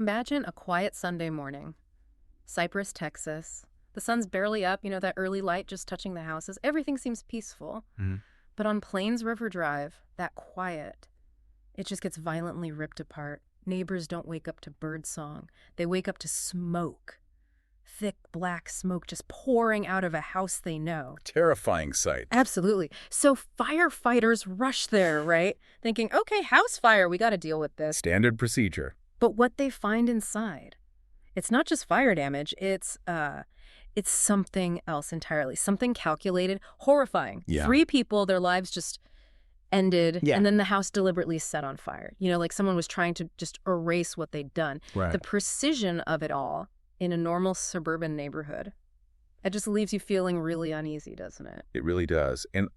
Imagine a quiet Sunday morning. Cypress, Texas. The sun's barely up, that early light just touching the houses. Everything seems peaceful. But on Plains River Drive, that quiet, it just gets violently ripped apart. Neighbors don't wake up to birdsong. They wake up to smoke. Thick black smoke just pouring out of a house they know. Terrifying sight. Absolutely. So firefighters rush there, right? Thinking, okay, house fire, we got to deal with this. Standard procedure. But what they find inside, it's not just fire damage, it's something else entirely. Something calculated, horrifying. Yeah. 3 people, their lives just ended, Yeah. and then the house deliberately set on fire. Like someone was trying to just erase what they'd done. Right. The precision of it all in a normal suburban neighborhood, it just leaves you feeling really uneasy, doesn't it? It really does. And,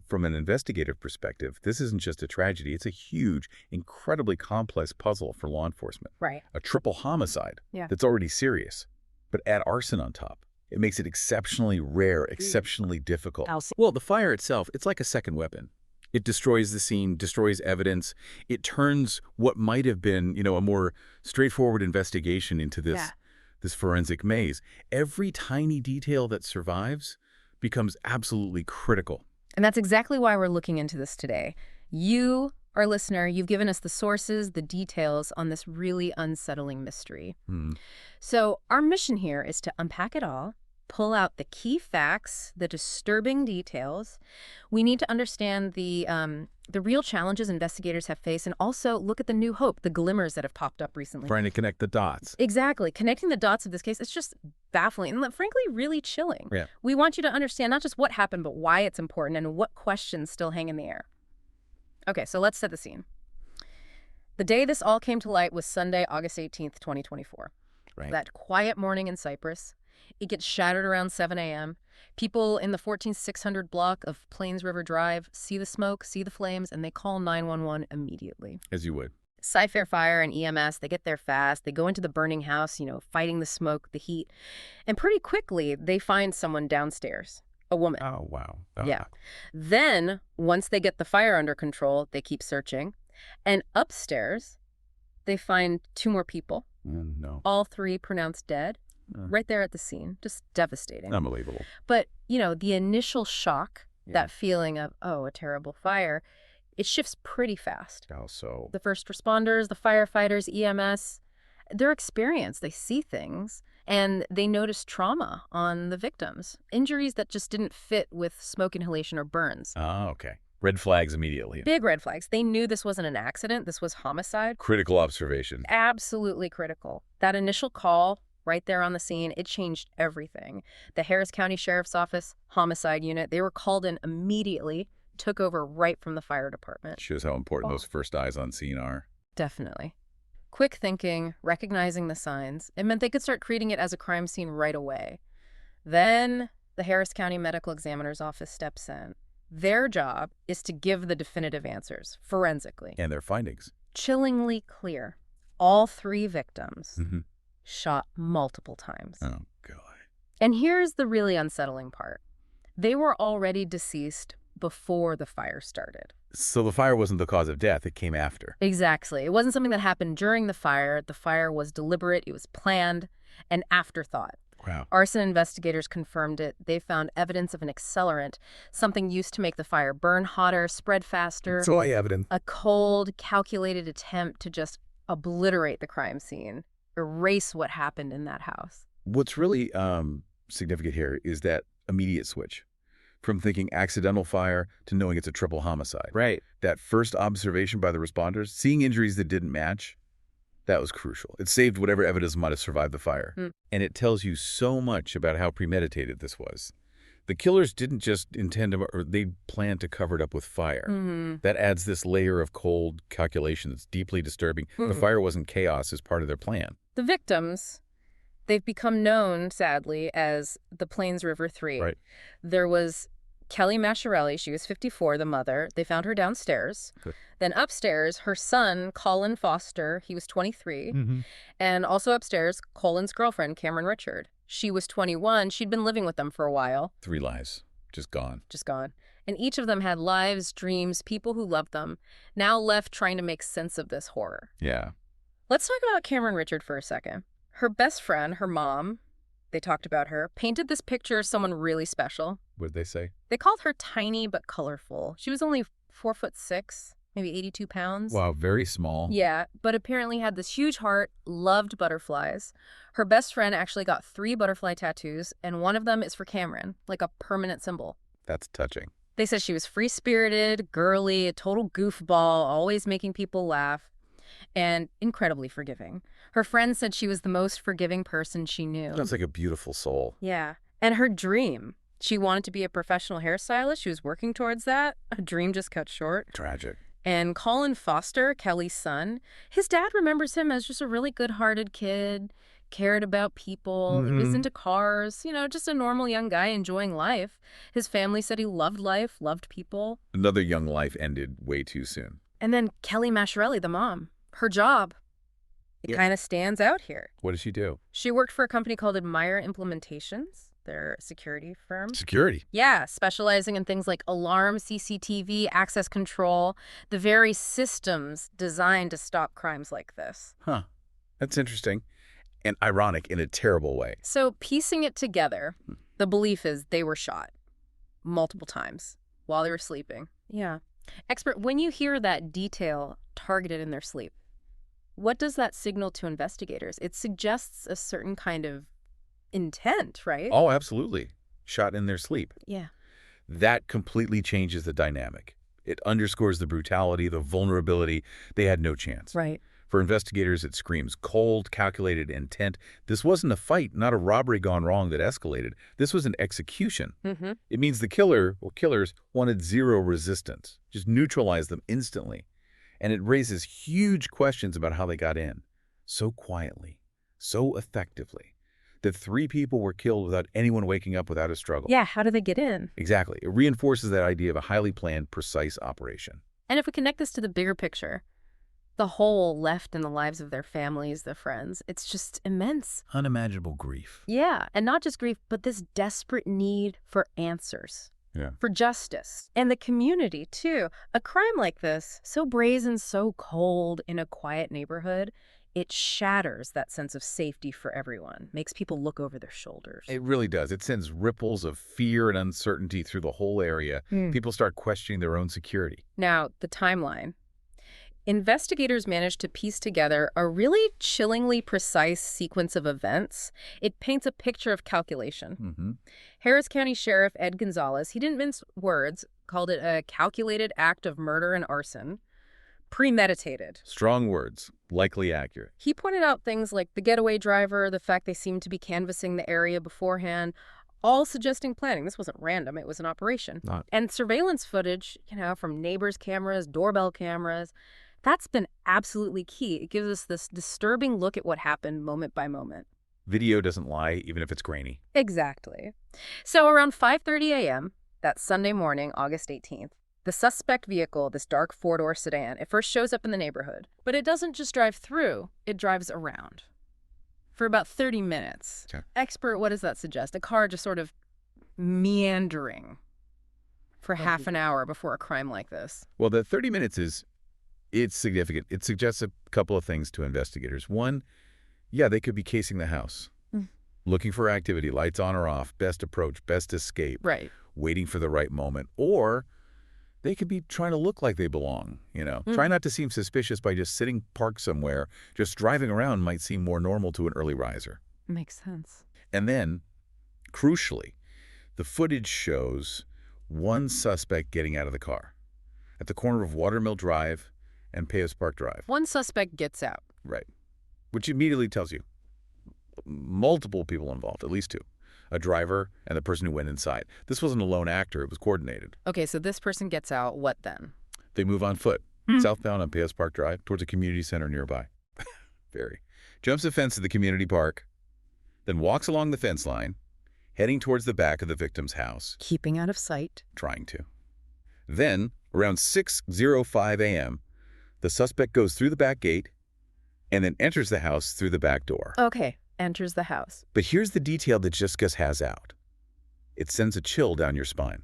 from an investigative perspective, this isn't just a tragedy. It's a huge, incredibly complex puzzle for law enforcement. Right. A triple homicide that's already serious, but add arson on top. It makes it exceptionally rare, exceptionally difficult. Well, the fire itself, it's like a second weapon. It destroys the scene, destroys evidence. It turns what might have been, a more straightforward investigation into this forensic maze. Every tiny detail that survives becomes absolutely critical. And that's exactly why we're looking into this today. You, our listener, you've given us the sources, the details on this really unsettling mystery. So our mission here is to unpack it all, pull out the key facts, the disturbing details. We need to understand the real challenges investigators have faced, and also look at the new hope, the glimmers that have popped up recently. Trying to connect the dots. Exactly. Connecting the dots of this case, it's just baffling and frankly really chilling. Yeah. We want you to understand not just what happened, but why it's important and what questions still hang in the air. Okay, so let's set the scene. The day this all came to light was Sunday, August 18th, 2024. Right. That quiet morning in Cypress. It gets shattered around 7 a.m. People in the 14600 block of Plains River Drive see the smoke, see the flames, and they call 911 immediately. As you would. Cypher Fire and EMS, they get there fast. They go into the burning house, fighting the smoke, the heat. And pretty quickly, they find someone downstairs, a woman. Oh, wow. Yeah. Then, once they get the fire under control, they keep searching. And upstairs, they find 2 more people. No. All 3 pronounced dead. Right there at the scene. Just devastating. Unbelievable. But, the initial shock, that feeling of, a terrible fire, it shifts pretty fast. How so? The first responders, the firefighters, EMS, they're experienced. They see things, and they notice trauma on the victims. Injuries that just didn't fit with smoke inhalation or burns. Oh, okay. Red flags immediately. Big red flags. They knew this wasn't an accident. This was homicide. Critical observation. Absolutely critical. That initial call right there on the scene, it changed everything. The Harris County Sheriff's Office homicide unit, they were called in immediately, took over right from the fire department. Shows how important those first eyes on scene are. Definitely. Quick thinking, recognizing the signs, it meant they could start treating it as a crime scene right away. Then the Harris County Medical Examiner's Office steps in. Their job is to give the definitive answers, forensically. And their findings. Chillingly clear. All 3 victims shot multiple times. Oh, God. And here's the really unsettling part. They were already deceased before the fire started. So the fire wasn't the cause of death. It came after. Exactly. It wasn't something that happened during the fire. The fire was deliberate. It was planned, an afterthought. Wow. Arson investigators confirmed it. They found evidence of an accelerant, something used to make the fire burn hotter, spread faster. Soy evidence. A cold, calculated attempt to just obliterate the crime scene, erase what happened in that house. What's really significant here is that immediate switch from thinking accidental fire to knowing it's a triple homicide. Right. That first observation by the responders, seeing injuries that didn't match, that was crucial. It saved whatever evidence might have survived the fire. And it tells you so much about how premeditated this was. The killers didn't just intend to, or they planned to cover it up with fire. That adds this layer of cold calculation that's deeply disturbing. The fire wasn't chaos as part of their plan. The victims, they've become known, sadly, as the Plains River 3. Right. There was Kelly Masciarelli. She was 54, the mother. They found her downstairs. Good. Then upstairs, her son, Kolin Foster, he was 23. And also upstairs, Kolin's girlfriend, Cameryn Richard. She was 21. She'd been living with them for a while. 3 lives. Just gone. Just gone. And each of them had lives, dreams, people who loved them, now left trying to make sense of this horror. Yeah. Let's talk about Cameryn Richard for a second. Her best friend, her mom, they talked about her, painted this picture of someone really special. What did they say? They called her tiny but colorful. She was only 4'6", maybe 82 pounds. Wow, very small. Yeah, but apparently had this huge heart, loved butterflies. Her best friend actually got 3 butterfly tattoos, and one of them is for Cameryn, like a permanent symbol. That's touching. They said she was free-spirited, girly, a total goofball, always making people laugh, and incredibly forgiving. Her friends said she was the most forgiving person she knew. Sounds like a beautiful soul. Yeah. And her dream, she wanted to be a professional hairstylist. She was working towards that. A dream just cut short. Tragic. And Kolin Foster, Kelly's son, his dad remembers him as just a really good-hearted kid, cared about people, was into cars, just a normal young guy enjoying life. His family said he loved life, loved people. Another young life ended way too soon. And then Kelly Masciarelli, the mom, her job, it kind of stands out here. What did she do? She worked for a company called Admire Implementations. They're a security firm. Security? Yeah, specializing in things like alarm, CCTV, access control, the very systems designed to stop crimes like this. Huh. That's interesting. And ironic in a terrible way. So piecing it together, the belief is they were shot multiple times while they were sleeping. Yeah. Expert, when you hear that detail targeted in their sleep, what does that signal to investigators? It suggests a certain kind of intent, right? Oh, absolutely. Shot in their sleep. Yeah. That completely changes the dynamic. It underscores the brutality, the vulnerability. They had no chance. Right. For investigators, it screams cold, calculated intent. This wasn't a fight, not a robbery gone wrong that escalated. This was an execution. It means the killer or killers wanted zero resistance, just neutralize them instantly. And it raises huge questions about how they got in. So quietly, so effectively, that 3 people were killed without anyone waking up without a struggle. Yeah, how do they get in? Exactly. It reinforces that idea of a highly planned, precise operation. And if we connect this to the bigger picture, the hole left in the lives of their families, their friends, it's just immense. Unimaginable grief. Yeah, and not just grief, but this desperate need for answers. Yeah. For justice. And the community, too. A crime like this, so brazen, so cold in a quiet neighborhood, it shatters that sense of safety for everyone, makes people look over their shoulders. It really does. It sends ripples of fear and uncertainty through the whole area. People start questioning their own security. Now, the timeline. Investigators managed to piece together a really chillingly precise sequence of events. It paints a picture of calculation. Harris County Sheriff Ed Gonzalez, he didn't mince words, called it a calculated act of murder and arson. Premeditated. Strong words, likely accurate. He pointed out things like the getaway driver, the fact they seemed to be canvassing the area beforehand, all suggesting planning. This wasn't random, it was an operation. And surveillance footage, from neighbors' cameras, doorbell cameras, that's been absolutely key. It gives us this disturbing look at what happened moment by moment. Video doesn't lie, even if it's grainy. Exactly. So around 5:30 a.m., that Sunday morning, August 18th, the suspect vehicle, this dark 4-door sedan, it first shows up in the neighborhood. But it doesn't just drive through, it drives around. For about 30 minutes. Okay. Expert, what does that suggest? A car just sort of meandering for half an hour before a crime like this. Well, the 30 minutes it's significant. It suggests a couple of things to investigators. One, they could be casing the house, looking for activity, lights on or off, best approach, best escape, right? Waiting for the right moment. Or they could be trying to look like they belong, Try not to seem suspicious by just sitting parked somewhere. Just driving around might seem more normal to an early riser. Makes sense. And then, crucially, the footage shows one suspect getting out of the car at the corner of Watermill Drive and Palos Park Drive. One suspect gets out. Right. Which immediately tells you multiple people involved, at least 2. A driver and the person who went inside. This wasn't a lone actor. It was coordinated. Okay, so this person gets out. What then? They move on foot, southbound on Palos Park Drive, towards a community center nearby. Jumps a fence at the community park, then walks along the fence line, heading towards the back of the victim's house. Keeping out of sight. Trying to. Then, around 6:05 a.m., the suspect goes through the back gate and then enters the house through the back door. Okay, enters the house. But here's the detail that just has out. It sends a chill down your spine.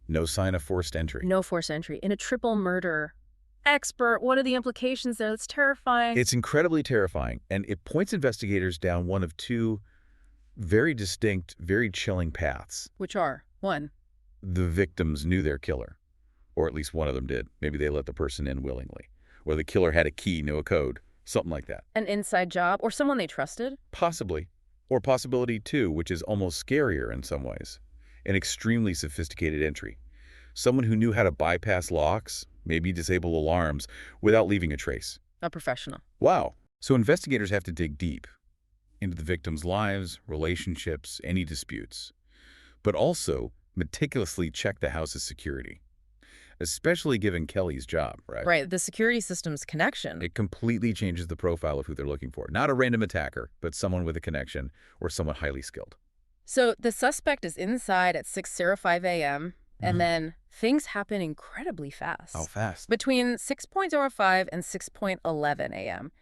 No sign of forced entry. No forced entry. In a triple murder Expert, what are the implications there? That's terrifying. It's incredibly terrifying, and it points investigators down one of two very distinct, very chilling paths. Which are? One, the victims knew their killer, or at least one of them did. Maybe they let the person in willingly, or the killer had a key, knew a code, something like that. an inside job, or someone they trusted? Possibly. Or possibility two, which is almost scarier in some ways, an extremely sophisticated entry. Someone who knew how to bypass locks, maybe disable alarms, without leaving a trace. A professional. Wow. So investigators have to dig deep into the victims' lives, relationships, any disputes, but also meticulously check the house's security, especially given Kelly's job, right? Right, the security system's connection. It completely changes the profile of who they're looking for. Not a random attacker, but someone with a connection or someone highly skilled. So the suspect is inside at 6:05 a.m., and then things happen incredibly fast. How fast? Between 6:05 and 6:11 a.m.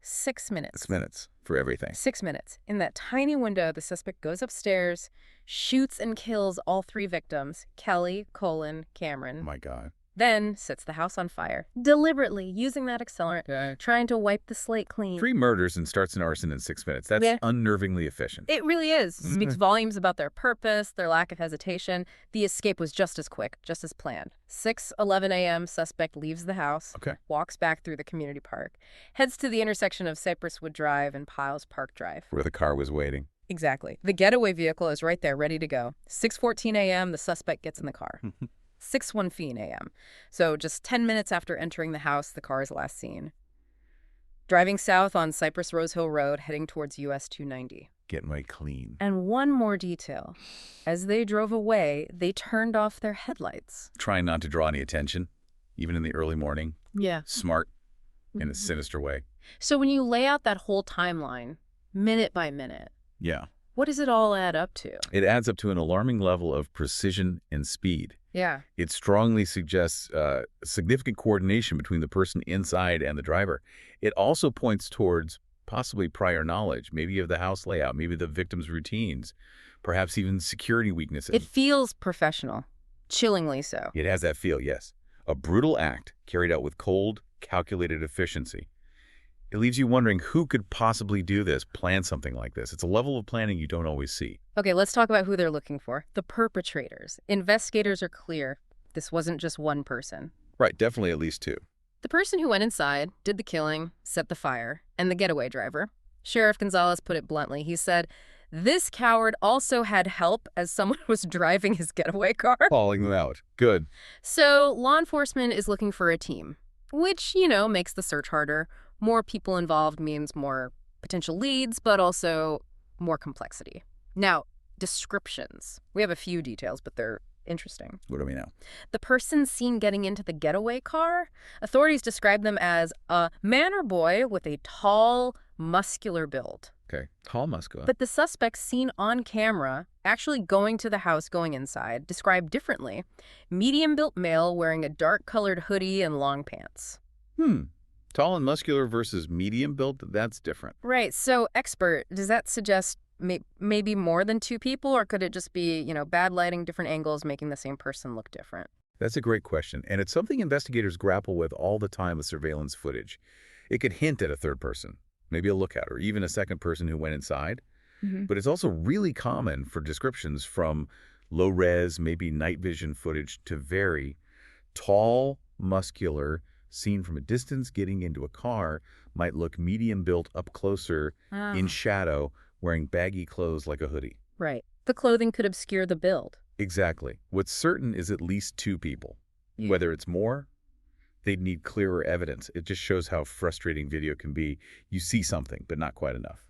6 minutes. 6 minutes for everything. 6 minutes. In that tiny window, the suspect goes upstairs, shoots and kills all three victims, Kelly, Kolin, Cameryn. Oh my God. Then sets the house on fire, deliberately using that accelerant, trying to wipe the slate clean. 3 murders and starts an arson in 6 minutes. That's unnervingly efficient. It really is. Speaks volumes about their purpose, their lack of hesitation. The escape was just as quick, just as planned. 6:11 a.m., suspect leaves the house, walks back through the community park, heads to the intersection of Cypress Drive and Piles Park Drive. Where the car was waiting. Exactly. The getaway vehicle is right there, ready to go. 6:14 a.m., the suspect gets in the car. 6:15 a.m. So just 10 minutes after entering the house, the car is last seen. Driving south on Cypress Rose Hill Road, heading towards US 290. Getting away clean. And one more detail. As they drove away, they turned off their headlights. Trying not to draw any attention, even in the early morning. Yeah. Smart in a sinister way. So when you lay out that whole timeline, minute by minute, what does it all add up to? It adds up to an alarming level of precision and speed. Yeah. It strongly suggests significant coordination between the person inside and the driver. It also points towards possibly prior knowledge, maybe of the house layout, maybe the victim's routines, perhaps even security weaknesses. It feels professional, chillingly so. It has that feel, yes. A brutal act carried out with cold, calculated efficiency. It leaves you wondering who could possibly do this, plan something like this. It's a level of planning you don't always see. Okay, let's talk about who they're looking for. The perpetrators. Investigators are clear. This wasn't just one person. Right, definitely at least 2. The person who went inside, did the killing, set the fire, and the getaway driver. Sheriff Gonzalez put it bluntly. He said, this coward also had help as someone was driving his getaway car. Calling them out. Good. So law enforcement is looking for a team, which, makes the search harder. More people involved means more potential leads, but also more complexity. Now, descriptions. We have a few details, but they're interesting. What do we know? The person seen getting into the getaway car, authorities describe them as a man or boy with a tall, muscular build. Okay, tall, muscular. But the suspect seen on camera actually going to the house, going inside, described differently. Medium-built male wearing a dark-colored hoodie and long pants. Tall and muscular versus medium built, that's different. Right. So, expert, does that suggest maybe more than 2 people, or could it just be, bad lighting, different angles, making the same person look different? That's a great question, and it's something investigators grapple with all the time with surveillance footage. It could hint at a third person, maybe a lookout, or even a second person who went inside. But it's also really common for descriptions from low-res, maybe night vision footage, to very tall, muscular, seen from a distance getting into a car, might look medium-built up closer, in shadow, wearing baggy clothes like a hoodie. Right. The clothing could obscure the build. Exactly. What's certain is at least 2 people. Whether it's more, they'd need clearer evidence. It just shows how frustrating video can be. You see something, but not quite enough.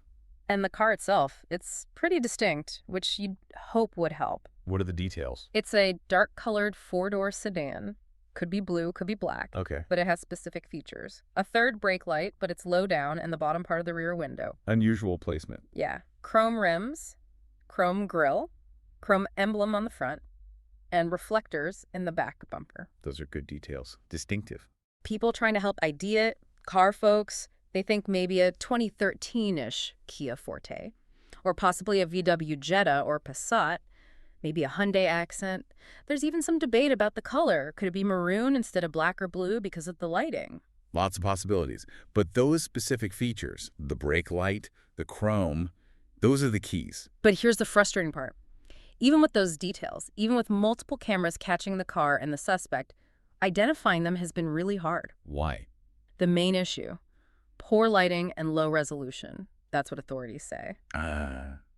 And the car itself, it's pretty distinct, which you'd hope would help. What are the details? It's a dark-colored 4-door sedan. Could be blue, could be black. Okay. But it has specific features. A third brake light, but it's low down in the bottom part of the rear window. Unusual placement. Yeah. Chrome rims, chrome grille, chrome emblem on the front, and reflectors in the back bumper. Those are good details. Distinctive. People trying to help ID it, car folks, they think maybe a 2013-ish Kia Forte, or possibly a VW Jetta or Passat. maybe a Hyundai accent. There's even some debate about the color. Could it be maroon instead of black or blue because of the lighting? Lots of possibilities. But those specific features, the brake light, the chrome, those are the keys. But here's the frustrating part. Even with those details, even with multiple cameras catching the car and the suspect, identifying them has been really hard. Why? The main issue, poor lighting and low resolution. That's what authorities say.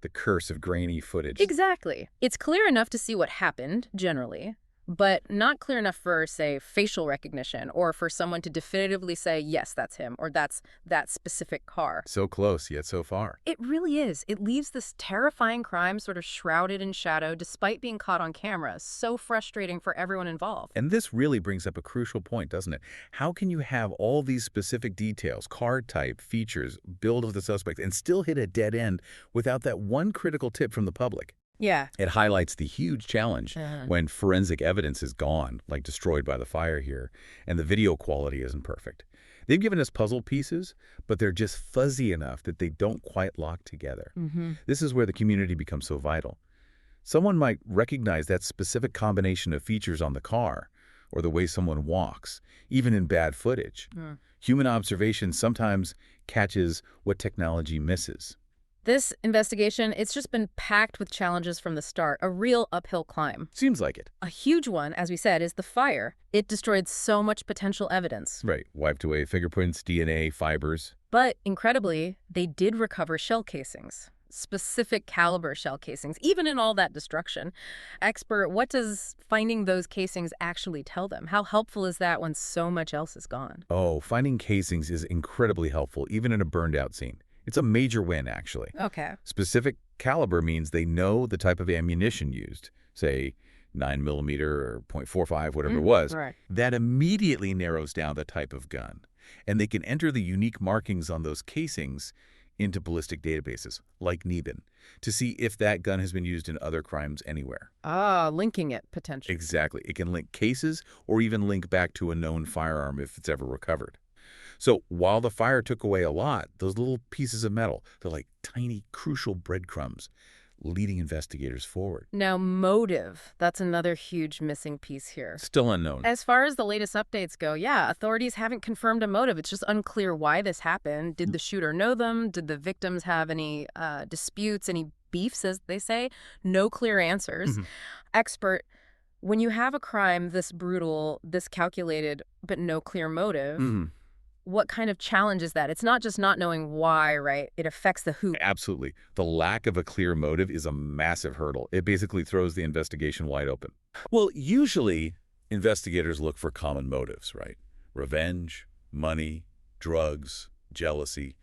The curse of grainy footage. Exactly. It's clear enough to see what happened, generally, but not clear enough for, say, facial recognition or for someone to definitively say, yes, that's him, or that's that specific car. So close, yet so far. It really is. It leaves this terrifying crime sort of shrouded in shadow despite being caught on camera. So frustrating for everyone involved. And this really brings up a crucial point, doesn't it? How can you have all these specific details, car type, features, build of the suspect, and still hit a dead end without that one critical tip from the public? Yeah. It highlights the huge challenge when forensic evidence is gone, like destroyed by the fire here, and the video quality isn't perfect. They've given us puzzle pieces, but they're just fuzzy enough that they don't quite lock together. This is where the community becomes so vital. Someone might recognize that specific combination of features on the car, or the way someone walks, even in bad footage. Human observation sometimes catches what technology misses. This investigation, it's just been packed with challenges from the start, a real uphill climb. Seems like it. A huge one, as we said, is the fire. It destroyed so much potential evidence. Right. Wiped away fingerprints, DNA, fibers. But, incredibly, they did recover shell casings. Specific caliber shell casings, even in all that destruction. Expert, what does finding those casings actually tell them? How helpful is that when so much else is gone? Oh, finding casings is incredibly helpful, even in a burned-out scene. It's a major win, actually. Okay. Specific caliber means they know the type of ammunition used, say 9mm or .45, whatever it was. Right. That immediately narrows down the type of gun. And they can enter the unique markings on those casings into ballistic databases, like NEBAN, to see if that gun has been used in other crimes anywhere. Linking it, potentially. Exactly. It can link cases or even link back to a known firearm if it's ever recovered. So while the fire took away a lot, those little pieces of metal, they're like tiny, crucial breadcrumbs leading investigators forward. Now, motive, that's another huge missing piece here. Still unknown. As far as the latest updates go, yeah, authorities haven't confirmed a motive. It's just unclear why this happened. Did the shooter know them? Did the victims have any disputes, any beefs, as they say? No clear answers. Expert, when you have a crime this brutal, this calculated, but no clear motive, what kind of challenge is that? It's not just not knowing why, right? It affects the who. Absolutely. The lack of a clear motive is a massive hurdle. It basically throws the investigation wide open. Well, usually investigators look for common motives, right? Revenge, money, drugs, jealousy.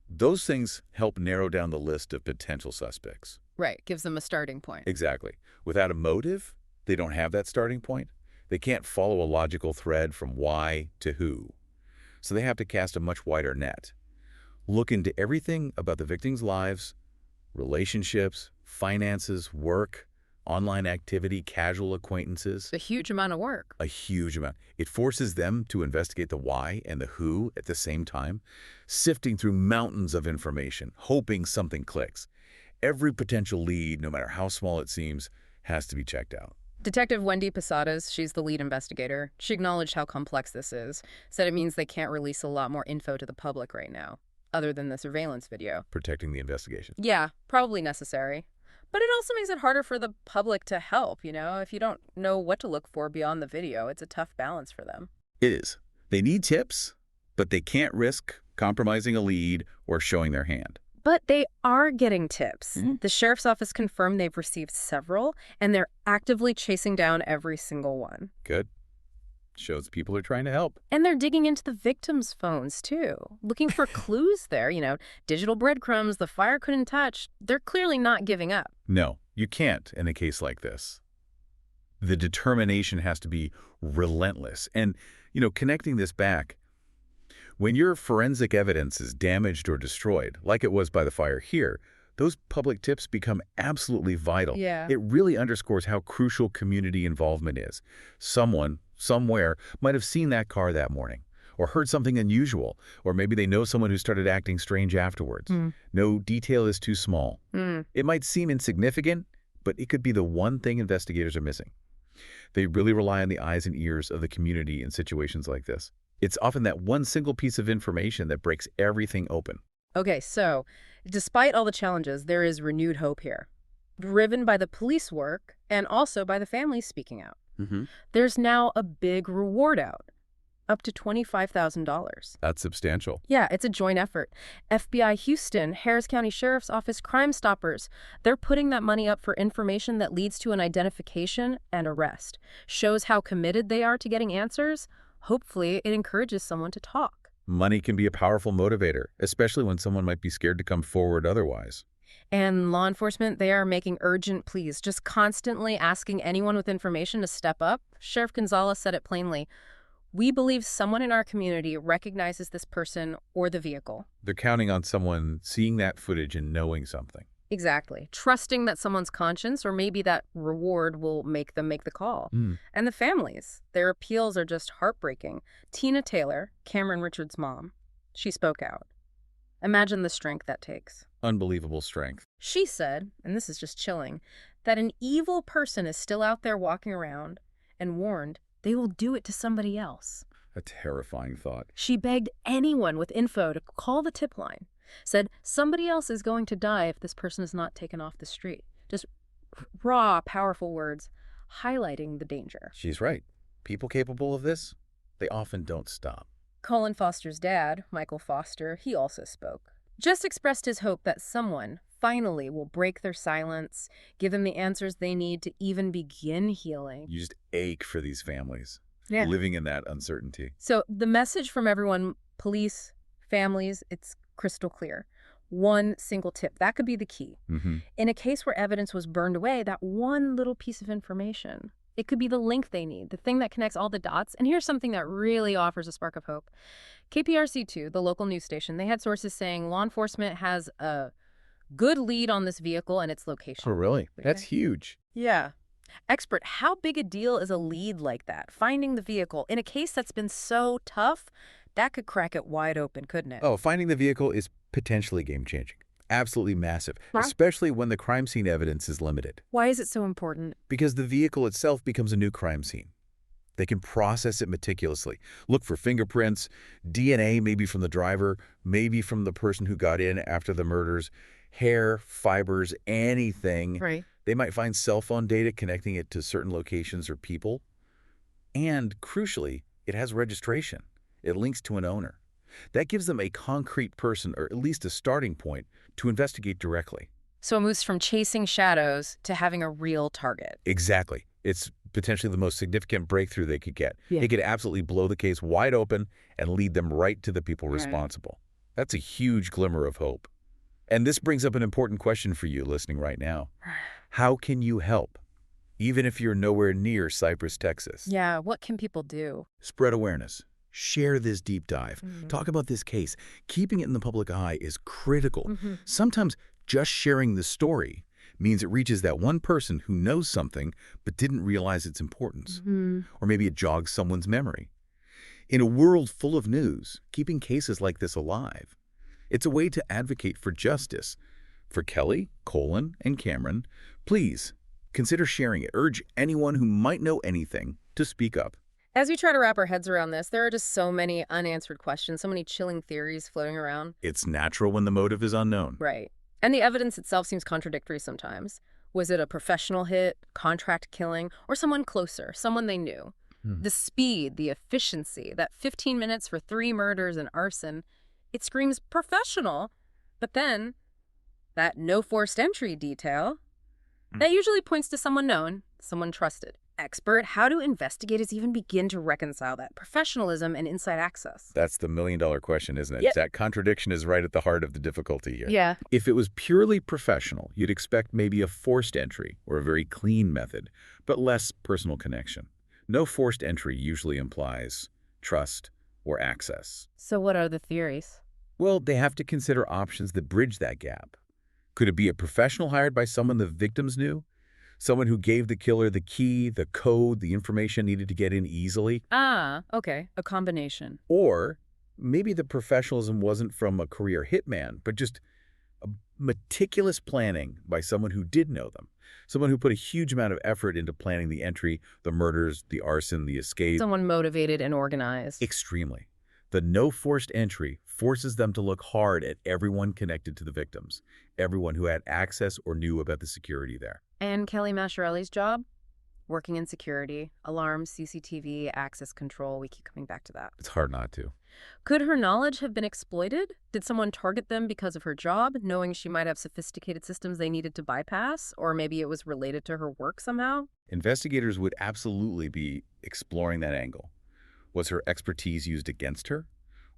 Those things help narrow down the list of potential suspects. Right. Gives them a starting point. Exactly. Without a motive, they don't have that starting point. They can't follow a logical thread from why to who. So they have to cast a much wider net. Look into everything about the victims' lives, relationships, finances, work, online activity, casual acquaintances. A huge amount of work. A huge amount. It forces them to investigate the why and the who at the same time, sifting through mountains of information, hoping something clicks. Every potential lead, no matter how small it seems, has to be checked out. Detective Wendy Posadas, she's the lead investigator. She acknowledged how complex this is, said it means they can't release a lot more info to the public right now, other than the surveillance video. Protecting the investigation. Yeah, probably necessary. But it also makes it harder for the public to help, you know? If you don't know what to look for beyond the video, it's a tough balance for them. It is. They need tips, but they can't risk compromising a lead or showing their hand. But they are getting tips. The sheriff's office confirmed they've received several, and they're actively chasing down every single one. Good. Shows people are trying to help. And they're digging into the victims' phones, too. Looking for clues there, you know, digital breadcrumbs the fire couldn't touch. They're clearly not giving up. No, you can't in a case like this. The determination has to be relentless. And, you know, connecting this back, when your forensic evidence is damaged or destroyed, like it was by the fire here, those public tips become absolutely vital. Yeah. It really underscores how crucial community involvement is. Someone, somewhere, might have seen that car that morning, or heard something unusual, or maybe they know someone who started acting strange afterwards. No detail is too small. It might seem insignificant, but it could be the one thing investigators are missing. They really rely on the eyes and ears of the community in situations like this. It's often that one single piece of information that breaks everything open. Okay, so despite all the challenges, there is renewed hope here, driven by the police work and also by the families speaking out. There's now a big reward out, up to $25,000. That's substantial. Yeah, it's a joint effort. FBI Houston, Harris County Sheriff's Office, Crime Stoppers, they're putting that money up for information that leads to an identification and arrest. Shows how committed they are to getting answers. Hopefully, it encourages someone to talk. Money can be a powerful motivator, especially when someone might be scared to come forward otherwise. And law enforcement, they are making urgent pleas, just constantly asking anyone with information to step up. Sheriff Gonzalez said it plainly. We believe someone in our community recognizes this person or the vehicle. They're counting on someone seeing that footage and knowing something. Exactly. Trusting that someone's conscience or maybe that reward will make them make the call. And the families, their appeals are just heartbreaking. Tina Taylor, Cameryn Richard's mom, she spoke out. Imagine the strength that takes. Unbelievable strength. She said, and this is just chilling, that an evil person is still out there walking around and warned they will do it to somebody else. A terrifying thought. She begged anyone with info to call the tip line. Said somebody else is going to die if this person is not taken off the street. Just raw, powerful words highlighting the danger. She's right. People capable of this, they often don't stop. Kolin Foster's dad, Michael Foster, he also spoke. Just expressed his hope that someone finally will break their silence, give them the answers they need to even begin healing. You just ache for these families, Yeah. living in that uncertainty. So the message from everyone, police, families, it's crystal clear. One single tip, that could be the key. In a case where evidence was burned away, that one little piece of information, it could be the link they need, the thing that connects all the dots. And here's something that really offers a spark of hope. KPRC2, the local news station, they had sources saying law enforcement has a good lead on this vehicle and its location. Oh, really? That's huge. Yeah. Expert, how big a deal is a lead like that? Finding the vehicle in a case that's been so tough, that could crack it wide open, couldn't it? Oh, finding the vehicle is potentially game-changing. Absolutely massive, especially when the crime scene evidence is limited. Why is it so important? Because the vehicle itself becomes a new crime scene. They can process it meticulously. Look for fingerprints, DNA maybe from the driver, maybe from the person who got in after the murders, hair, fibers, anything. Right. They might find cell phone data connecting it to certain locations or people. And crucially, it has registration. It links to an owner. That gives them a concrete person, or at least a starting point, to investigate directly. So it moves from chasing shadows to having a real target. Exactly. It's potentially the most significant breakthrough they could get. It could absolutely blow the case wide open and lead them right to the people responsible. That's a huge glimmer of hope. And this brings up an important question for you listening right now. How can you help? Even if you're nowhere near Cypress, Texas. Yeah, what can people do? Spread awareness. Share this deep dive. Talk about this case. Keeping it in the public eye is critical. Sometimes just sharing the story means it reaches that one person who knows something but didn't realize its importance. Or maybe it jogs someone's memory. In a world full of news, keeping cases like this alive, it's a way to advocate for justice. For Kelly, Kolin, and Cameryn, please consider sharing it. Urge anyone who might know anything to speak up. As we try to wrap our heads around this, there are just so many unanswered questions, so many chilling theories floating around. It's natural when the motive is unknown. Right. And the evidence itself seems contradictory sometimes. Was it a professional hit, contract killing, or someone closer, someone they knew? The speed, the efficiency, that 15 minutes for 3 murders and arson, it screams professional. But then, that no forced entry detail, that usually points to someone known, someone trusted. Expert, how do investigators even begin to reconcile that professionalism and inside access? That's the million-dollar question, isn't it? That contradiction is right at the heart of the difficulty here. Yeah. If it was purely professional, you'd expect maybe a forced entry or a very clean method, but less personal connection. No forced entry usually implies trust or access. So what are the theories? Well, they have to consider options that bridge that gap. Could it be a professional hired by someone the victims knew? Someone who gave the killer the key, the code, the information needed to get in easily? Ah, okay. A combination. Or maybe the professionalism wasn't from a career hitman, but just a meticulous planning by someone who did know them. Someone who put a huge amount of effort into planning the entry, the murders, the arson, the escape. Someone motivated and organized. Extremely. The no forced entry forces them to look hard at everyone connected to the victims, everyone who had access or knew about the security there. And Kelly Masciarelli's job? Working in security, alarms, CCTV, access control. We keep coming back to that. It's hard not to. Could her knowledge have been exploited? Did someone target them because of her job, knowing she might have sophisticated systems they needed to bypass? Or maybe it was related to her work somehow? Investigators would absolutely be exploring that angle. Was her expertise used against her?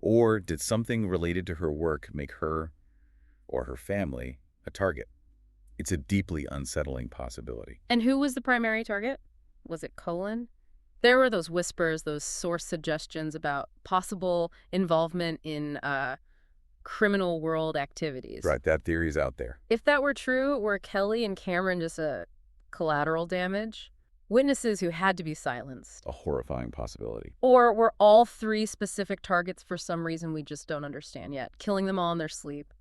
Or did something related to her work make her or her family a target? It's a deeply unsettling possibility. And who was the primary target? Was it Kolin? There were those whispers, those source suggestions about possible involvement in criminal world activities. Right, that theory's out there. If that were true, were Kelly and Cameryn just a collateral damage? Witnesses who had to be silenced? A horrifying possibility. Or were all three specific targets for some reason we just don't understand yet, killing them all in their sleep?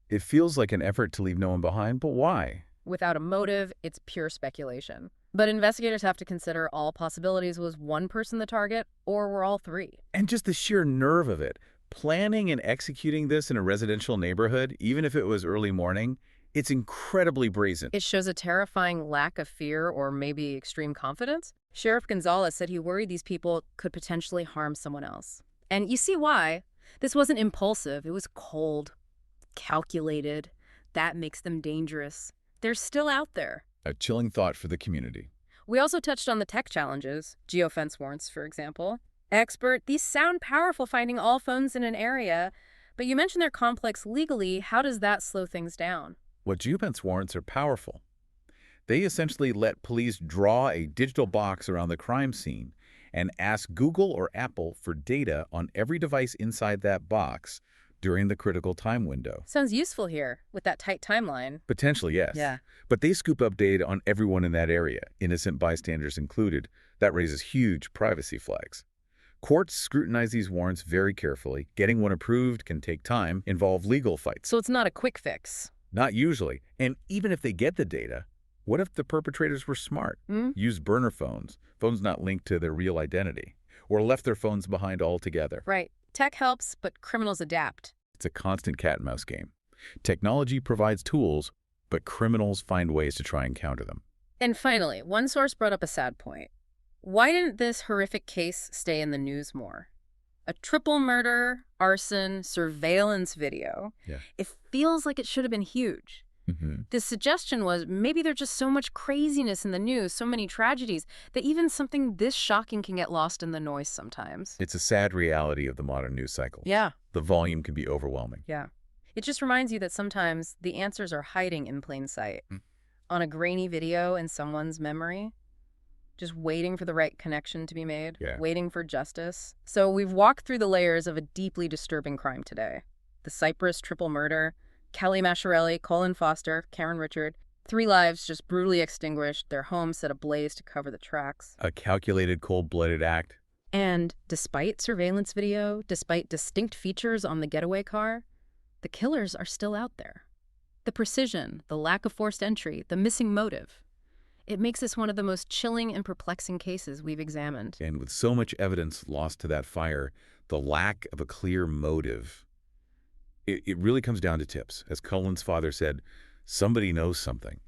It feels like an effort to leave no one behind, but why? Without a motive, it's pure speculation. But investigators have to consider all possibilities. Was one person the target, or were all three? And just the sheer nerve of it. Planning and executing this in a residential neighborhood, even if it was early morning, it's incredibly brazen. It shows a terrifying lack of fear or maybe extreme confidence. Sheriff Gonzalez said he worried these people could potentially harm someone else. And you see why. This wasn't impulsive. It was cold, calculated. That makes them dangerous. They're still out there. A chilling thought for the community. We also touched on the tech challenges, geofence warrants, for example. Expert, these sound powerful, finding all phones in an area, but you mentioned they're complex legally. How does that slow things down? Well, geofence warrants are powerful. They essentially let police draw a digital box around the crime scene and ask Google or Apple for data on every device inside that box during the critical time window. Sounds useful here, with that tight timeline. Potentially, yes. Yeah. But they scoop up data on everyone in that area, innocent bystanders included. That raises huge privacy flags. Courts scrutinize these warrants very carefully. Getting one approved can take time, involve legal fights. So it's not a quick fix? Not usually. And even if they get the data, what if the perpetrators were smart? Used burner phones not linked to their real identity, or left their phones behind altogether? Right. Tech helps, but criminals adapt. It's a constant cat-and-mouse game. Technology provides tools, but criminals find ways to try and counter them. And finally, one source brought up a sad point. Why didn't this horrific case stay in the news more? A triple murder, arson, surveillance video. Yeah. It feels like it should have been huge. The suggestion was maybe there's just so much craziness in the news, so many tragedies, that even something this shocking can get lost in the noise sometimes. It's a sad reality of the modern news cycle. Yeah. The volume can be overwhelming. Yeah. It just reminds you that sometimes the answers are hiding in plain sight. On a grainy video in someone's memory, just waiting for the right connection to be made, waiting for justice. So we've walked through the layers of a deeply disturbing crime today. The Cypress triple murder, Kelly Masciarelli, Kolin Foster, Cameryn Richard, 3 lives just brutally extinguished, their home set ablaze to cover the tracks. A calculated, cold-blooded act. And despite surveillance video, despite distinct features on the getaway car, the killers are still out there. The precision, the lack of forced entry, the missing motive. It makes this one of the most chilling and perplexing cases we've examined. And with so much evidence lost to that fire, the lack of a clear motive, it really comes down to tips. As Colin's father said, somebody knows something.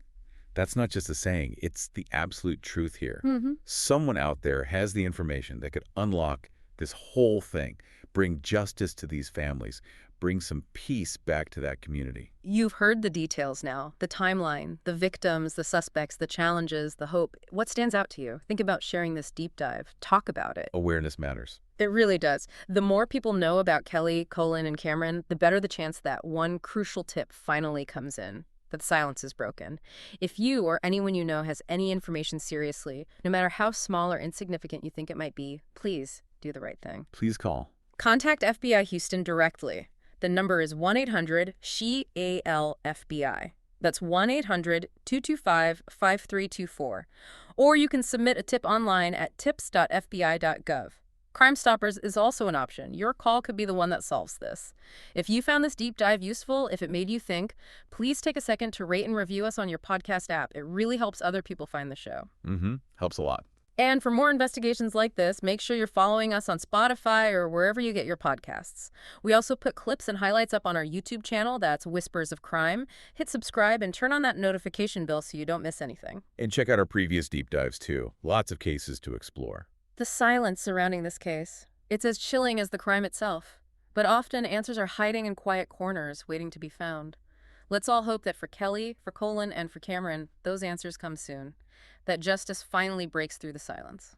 That's not just a saying, it's the absolute truth here. Someone out there has the information that could unlock this whole thing, bring justice to these families, bring some peace back to that community. You've heard the details now, the timeline, the victims, the suspects, the challenges, the hope. What stands out to you? Think about sharing this deep dive. Talk about it. Awareness matters. It really does. The more people know about Kelly, Kolin, and Cameryn, the better the chance that one crucial tip finally comes in, that the silence is broken. If you or anyone you know has any information seriously, no matter how small or insignificant you think it might be, please do the right thing. Please call. Contact FBI Houston directly. The number is 1-800-SHE-AL-FBI. That's 1-800-225-5324. Or you can submit a tip online at tips.fbi.gov. Crime Stoppers is also an option. Your call could be the one that solves this. If you found this deep dive useful, if it made you think, please take a second to rate and review us on your podcast app. It really helps other people find the show. Helps a lot. And for more investigations like this, make sure you're following us on Spotify or wherever you get your podcasts. We also put clips and highlights up on our YouTube channel. That's Whispers of Crime. Hit subscribe and turn on that notification bell so you don't miss anything. And check out our previous deep dives, too. Lots of cases to explore. The silence surrounding this case, it's as chilling as the crime itself. But often, answers are hiding in quiet corners, waiting to be found. Let's all hope that for Kelly, for Kolin, and for Cameryn, those answers come soon. That justice finally breaks through the silence.